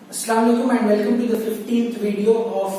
Assalamualaikum and welcome to the 15th video of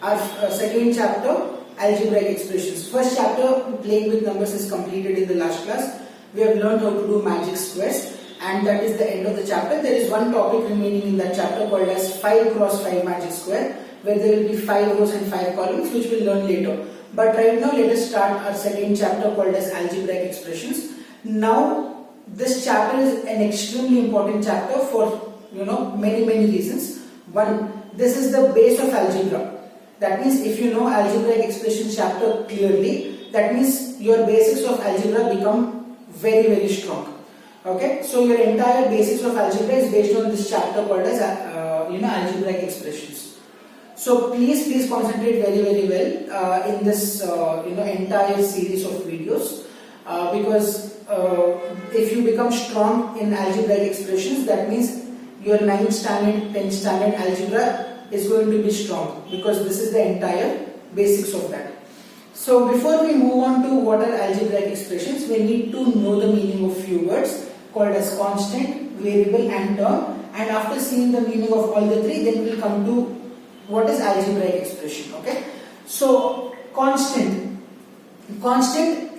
our second chapter, Algebraic expressions. First chapter, playing with numbers, is completed in the last class. We have learned how to do magic squares, and that is the end of the chapter. There is one topic remaining in that chapter called as 5 cross 5 magic square, where there will be 5 rows and 5 columns, which we'll learn later. But right now, let us start our second chapter called as algebraic expressions. Now, this chapter is an extremely important chapter for many reasons. One, this is the base of algebra. That means if you know algebraic expression chapter clearly, that means your basics of algebra become very strong. Okay, so your entire basics of algebra is based on this chapter called as algebraic expressions. So please concentrate very well in this entire series of videos because if you become strong in algebraic expressions, that means your 9th standard, 10th standard algebra is going to be strong, because this is the entire basics of that. So before we move on to what are algebraic expressions, we need to know the meaning of few words called as constant, variable and term, and after seeing the meaning of all the three, then we'll come to what is algebraic expression. Okay, so constant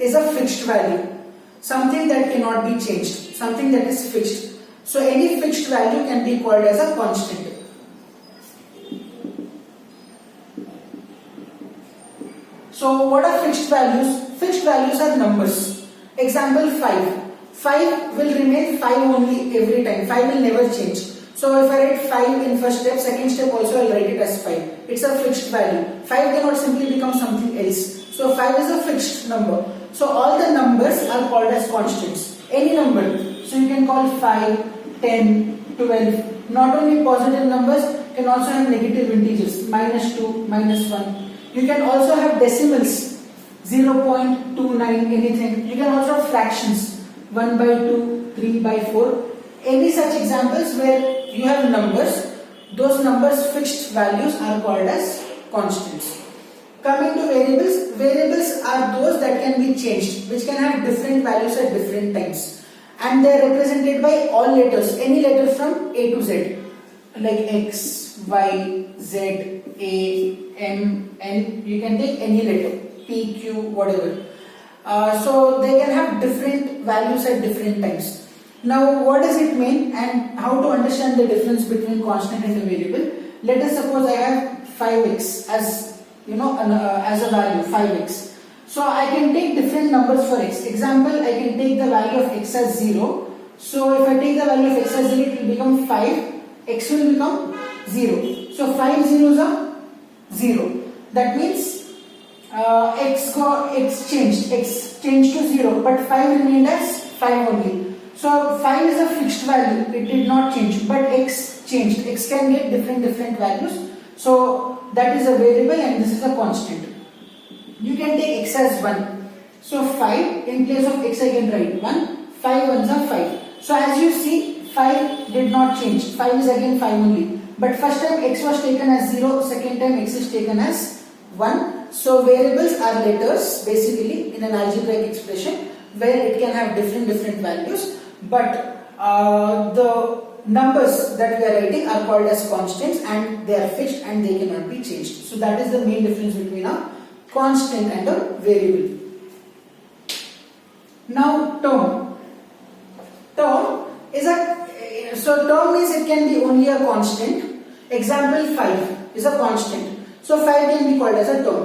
is a fixed value, something that cannot be changed, something that is fixed. So any fixed value can be called as a constant. So what are fixed values? Fixed values are numbers. Example 5. 5 will remain 5 only every time. 5 will never change. So if I write 5 in first step, second step also I'll write it as 5. It's a fixed value. 5 cannot simply become something else. So 5 is a fixed number. So all the numbers are called as constants. Any number. So you can call 5, 10, 12. Not only positive numbers, can also have negative integers, -2, -1. You can also have decimals, 0.29, anything. You can also have fractions, 1/2, 3/4. Any such examples where you have numbers, those numbers fixed values are called as constants. Coming to variables, variables are those that can be changed, which can have different values at different times. And they are represented by all letters, any letter from A to Z, like X, Y, Z, A, M, N. You can take any letter, P, Q, whatever. So they can have different values at different times. Now, what does it mean and how to understand the difference between constant and a variable? Let us suppose I have 5x as as a value, 5x. So I can take different numbers for x. Example, I can take the value of x as 0. So if I take the value of x as 0, it will become 5. X will become 0. So 5 zeros are 0. That means x changed to 0, but 5 remained as 5 only. So 5 is a fixed value. It did not change, but x changed. X can get different values. So that is a variable and this is a constant. You can take x as 1. So 5, in place of x I can write 1. 5 ones are 5. So as you see, 5 did not change. 5 is again 5 only. But first time x was taken as 0, second time x is taken as 1. So variables are letters basically in an algebraic expression where it can have different values. But the numbers that we are writing are called as constants and they are fixed and they cannot be changed. So that is the main difference between a constant and a variable. Now term. Term means it can be only a constant. Example 5 is a constant. So 5 can be called as a term.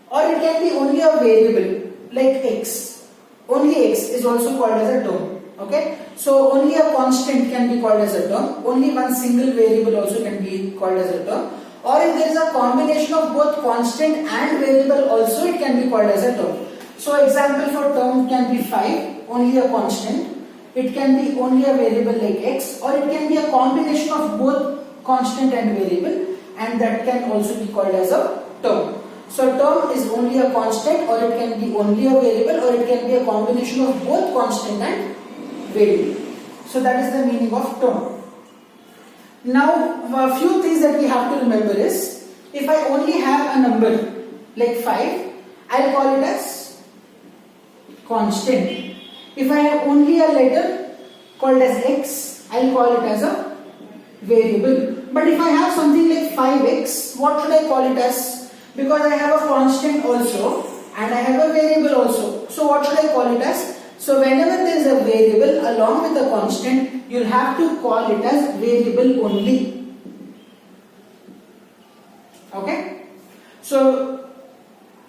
Or it can be only a variable like x. Only x is also called as a term. Okay. So only a constant can be called as a term. Only one single variable also can be called as a term. Or if there is a combination of both constant and variable also, it can be called as a term. So example for term can be 5, only a constant. It can be only a variable like x, or it can be a combination of both constant and variable, and that can also be called as a term. So term is only a constant, or it can be only a variable, or it can be a combination of both constant and variable. So that is the meaning of term. Now, a few things that we have to remember is, if I only have a number like 5, I'll call it as constant. If I have only a letter called as x, I'll call it as a variable. But if I have something like 5x, what should I call it as? Because I have a constant also and I have a variable also. So what should I call it as? So whenever there is a variable along with a constant, you'll have to call it as variable only. Okay? So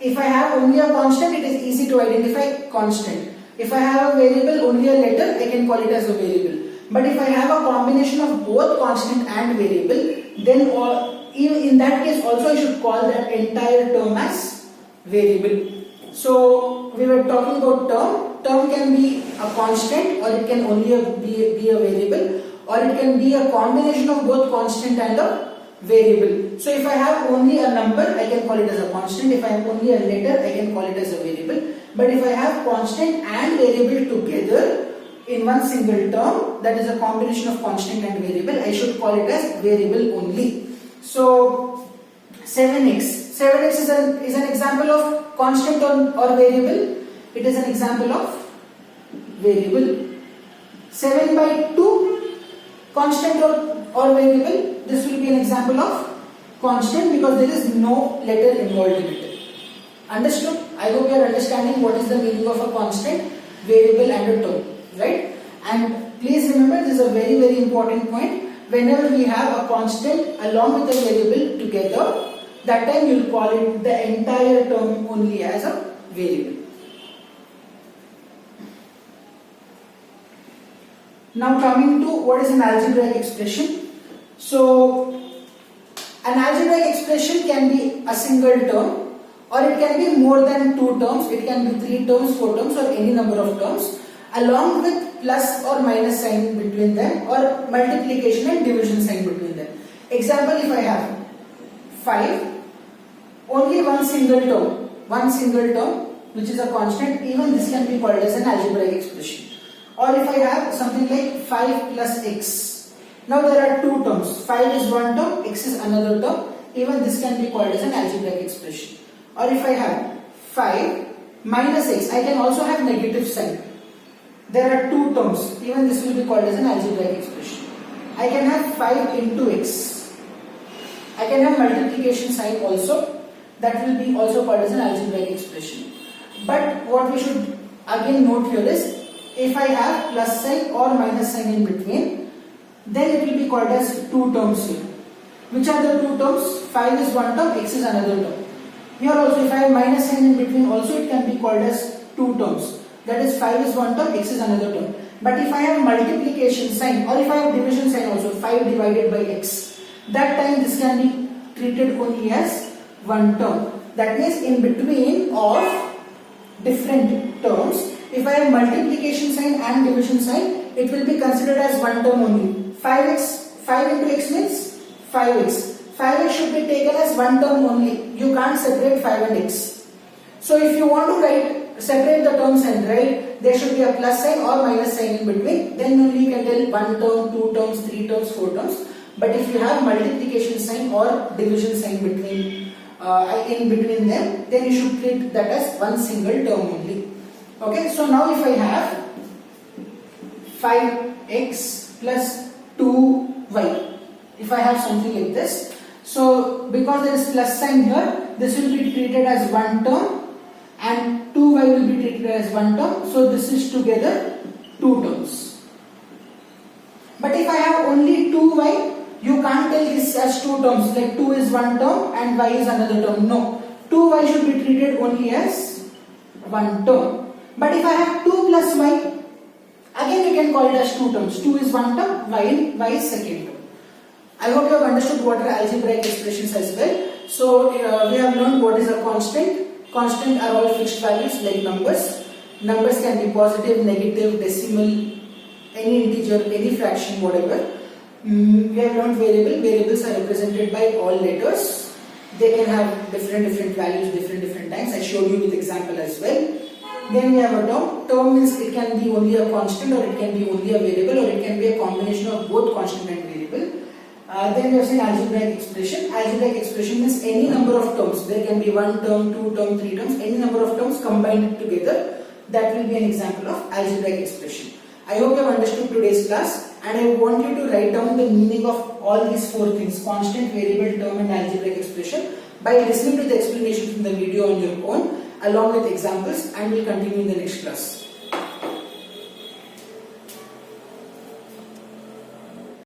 if I have only a constant, it is easy to identify constant. If I have a variable, only a letter, I can call it as a variable. But if I have a combination of both constant and variable, then even in that case also I should call that entire term as variable. So we were talking about term. Term can be a constant, or it can only be a variable, or it can be a combination of both constant and a variable. So if I have only a number, I can call it as a constant. If I have only a letter, I can call it as a variable. But if I have constant and variable together in one single term, that is a combination of constant and variable, I should call it as variable only. So 7x is an example of constant or variable. It is an example of variable. 7/2, constant or variable. This will be an example of constant because there is no letter involved in it. Understood? I hope you are understanding what is the meaning of a constant, variable and a term, right? And please remember, this is a very, very important point. Whenever we have a constant along with a variable together, that time you will call it the entire term only as a variable. Now coming to what is an algebraic expression. So an algebraic expression can be a single term, or it can be more than two terms. It can be 3 terms, 4 terms, or any number of terms, along with plus or minus sign between them, or multiplication and division sign between them. Example, if I have 5, only one single term, which is a constant, even this can be called as an algebraic expression. Or if I have something like 5 plus x, now there are two terms, 5 is one term, x is another term, even this can be called as an algebraic expression. Or if I have 5 minus x, I can also have negative sign. There are two terms, even this will be called as an algebraic expression. I can have 5 into x. I can have multiplication sign also, that will be also called as an algebraic expression. But what we should again note here is, if I have plus sign or minus sign in between, then it will be called as two terms here. Which are the two terms? 5 is one term, x is another term. Here also, if I have minus sign in between, also it can be called as two terms. That is, 5 is one term, x is another term. But if I have multiplication sign, or if I have division sign also, 5 divided by x, that time this can be treated only as one term. That means in between of different terms, if I have multiplication sign and division sign, it will be considered as one term only. 5x, 5 into x means 5x. 5x should be taken as one term only. You can't separate 5 and x. So if you want to separate the terms and write, there should be a plus sign or minus sign in between. Then only you can tell one term, two terms, 3 terms, 4 terms. But if you have multiplication sign or division sign between in between them, then you should treat that as one single term only. Okay, so now if I have 5x plus 2y, if I have something like this, so because there is plus sign here, this will be treated as one term and 2y will be treated as one term, so this is together two terms. But if I have only 2y, you can't tell this as two terms, like 2 is one term and y is another term. No, 2y should be treated only as one term. But if I have 2 plus y, again we can call it as two terms. 2 is one term, y is second term. I hope you have understood what are algebraic expressions as well. So we have learned what is a constant. Constant are all fixed values like numbers. Numbers can be positive, negative, decimal, any integer, any fraction, whatever. We have learned variable. Variables are represented by all letters. They can have different values, different times. I showed you with example as well. Then we have a term. Term means it can be only a constant, or it can be only a variable, or it can be a combination of both constant and variable. Then we have seen algebraic expression. Algebraic expression means any number of terms. There can be one term, two term, 3 terms, any number of terms combined together. That will be an example of algebraic expression. I hope you have understood today's class. and I want you to write down the meaning of all these four things: constant, variable, term and algebraic expression, by listening to the explanation from the video on your own along with examples, and we'll continue in the next class.